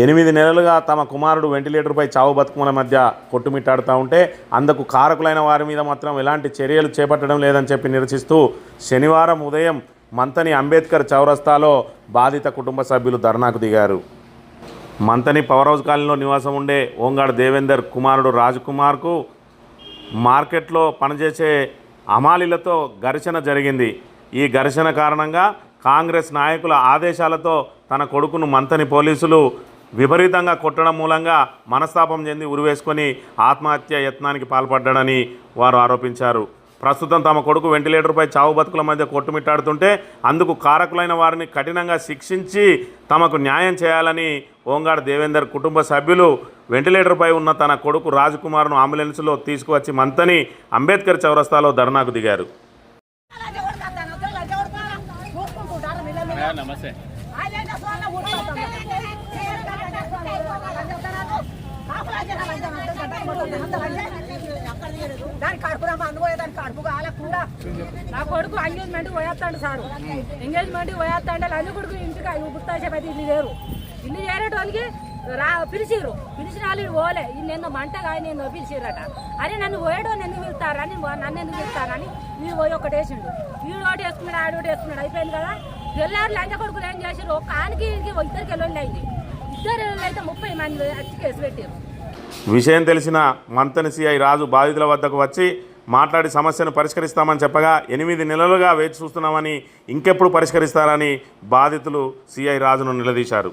8 నెలలుగా తమ కుమారుడు వెంటిలేటర్పై చావు బతుకుల మధ్య కొట్టుమిట్టాడుతూ ఉంటే అందుకు కారకులైన వారి మీద మాత్రం ఎలాంటి చర్యలు చేపట్టడం లేదని చెప్పి నిరసిస్తూ శనివారం ఉదయం మంతని అంబేద్కర్ చౌరస్తాలో బాధిత కుటుంబ సభ్యులు ధర్నాకు దిగారు. మంతని పవర్ హౌస్ కాలనీలో నివాసం ఉండే ఓంగాడు దేవేందర్ కుమారుడు రాజ్కుమార్కు మార్కెట్లో పనిచేసే హమాలీలతో ఘర్షణ జరిగింది. ఈ ఘర్షణ కారణంగా కాంగ్రెస్ నాయకుల ఆదేశాలతో తన కొడుకును మంతని పోలీసులు విపరీతంగా కొట్టడం మూలంగా మనస్తాపం చెంది ఉరివేసుకొని ఆత్మహత్య యత్నానికి పాల్పడ్డాడని వారు ఆరోపించారు. ప్రస్తుతం తమ కొడుకు వెంటిలేటర్పై చావు బతుకుల మధ్య కొట్టుమిట్టాడుతుంటే అందుకు కారకులైన వారిని కఠినంగా శిక్షించి తమకు న్యాయం చేయాలని ఓంగాడు దేవేందర్ కుటుంబ సభ్యులు వెంటిలేటర్పై ఉన్న తన కొడుకు రాజ్కుమార్ను అంబులెన్స్లో తీసుకువచ్చి మంతని అంబేద్కర్ చౌరస్తాలో ధర్నాకు దిగారు. నమస్తే. దాని కడుపు అనుకోయేదాన్ని కడుపు కాలే కూడా నా కొడుకు ఎంగేజ్మెంట్ పోయేస్తాడు సార్. ఎంగేజ్మెంట్ పోయేస్తాంటే లంజ కొడుకు ఇంటికి గుర్తాసేపతి ఇల్లు లేరు. ఇల్లు చేరేటోళ్ళకి పిలిచిర్రు. పిలిచిన వాళ్ళు పోలే నేను మంటగా నేను పిలిచిర్రట. అరే నన్ను పోయేటోని ఎందుకు పిలుస్తారని నన్ను ఎందుకు పిలుస్తారని వీడు పోయి ఒకటి వేసిండు. వీడు ఒకటి వేసుకున్నాడు, ఆడు ఒకటి వేసుకున్నాడు. అయిపోయింది కదా. తెల్లారు లంజ కొడుకులు ఏం చేసిర్రు, ఒక ఆనికి ఇద్దరికి ఎల్లుండి అయింది. ఇద్దరు అయితే 30 మంది వచ్చి కేసు పెట్టారు. విషయం తెలిసిన మంతని సిఐ రాజు బాధితుల వద్దకు వచ్చి మాట్లాడి సమస్యను పరిష్కరిస్తామని చెప్పగా 8 నెలలుగా వేచి చూస్తున్నామని ఇంకెప్పుడు పరిష్కరిస్తారని బాధితులు సిఐ రాజును నిలదీశారు.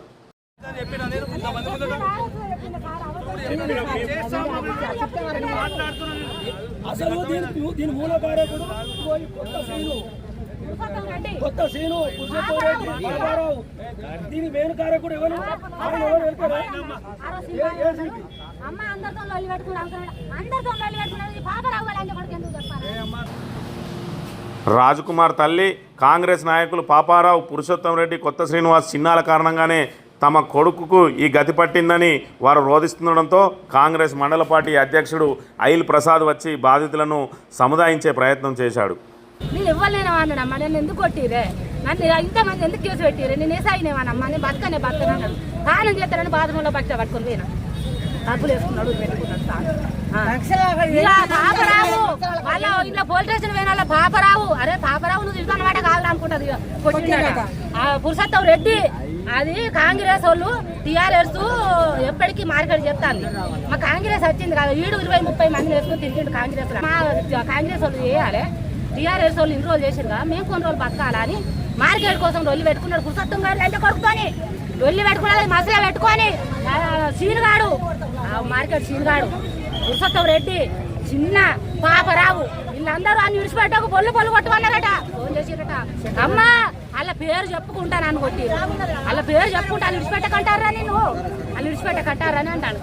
కొత్త సీను దీని వేణు కారకుడు ఎవరు? రాజ్కుమార్ తల్లి కాంగ్రెస్ నాయకులు పాపారావు, పురుషోత్తం రెడ్డి, కొత్త శ్రీనివాస్ చిన్నాల కారణంగానే తమ కొడుకుకు ఈ గతి పట్టిందని వారు రోధిస్తుండడంతో కాంగ్రెస్ మండల పార్టీ అధ్యక్షుడు ఐల్ ప్రసాద్ వచ్చి బాధితులను సముదాయించే ప్రయత్నం చేశాడు. నేను ఇవ్వలేనమ్మా, నేను ఎందుకు కొట్టిరే, నన్ను ఇంతమంది ఎందుకు కేసు పెట్టిరే, నేను వేసాయినేవానమ్మా, నేను బతకన్నాడు. కాలం చేస్తానని బాత్రూంలో పట్టుకొని పోయినా డబ్బులు వేసుకున్నాడు, పెట్టుకున్నాడు. పాపరావు వాళ్ళ ఇంట్లో పోలీస్ స్టేషన్ పోయిన వాళ్ళ పాపరావు, అరే పాపరావు నువ్వు ఇవ్వనమాట కావాలి అనుకుంటది. పురుషోత్తం రెడ్డి అది కాంగ్రెస్ వాళ్ళు టీఆర్ఎస్ ఎప్పటికీ మార్కెట్ చెప్తాను. మా కాంగ్రెస్ వచ్చింది కదా, 20-30 మంది వేసుకొని తిరిగిండు కాంగ్రెస్. మా కాంగ్రెస్ వాళ్ళు చేయాలి, టీఆర్ఎస్ వాళ్ళు ఇన్ని రోజులు చేసిరుగా, మేము కొన్ని రోజులు బతకాలని మార్కెట్ కోసం రొల్లి పెట్టుకున్నాడు. పురుషోత్తం గారు అంటే కొడుకొని రొల్లి పెట్టుకున్నది మసలా పెట్టుకొని సీనుగాడు మార్కెట్ సీనుగాడు, పురుషోత్తం రెడ్డి, చిన్న పాపరావు వీళ్ళందరూ అన్ని విడిచిపెట్టకు పొల్లు కొట్టుకున్నారట. ఫోన్ చేసిరట, అమ్మ వాళ్ళ పేరు చెప్పుకుంటానని కొట్టి వాళ్ళ పేరు చెప్పుకుంటాను విడిచిపెట్టకంటారా, నేను వాళ్ళు విడిచిపెట్టకంటారని అంటాడు.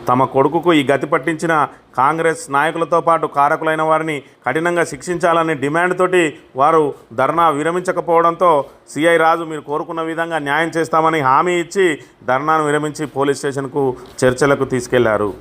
తమ కొడుకుకు ఈ గతి పట్టించిన కాంగ్రెస్ నాయకులతో పాటు కారకులైన వారిని కఠినంగా శిక్షించాలనే డిమాండ్ తోటి వారు ధర్నా విరమించకపోవడంతో సిఐ రాజు మీరు కోరుకున్న విధంగా న్యాయం చేస్తామని హామీ ఇచ్చి ధర్నాను విరమించి పోలీస్ స్టేషన్కు చర్చలకు తీసుకెళ్లారు.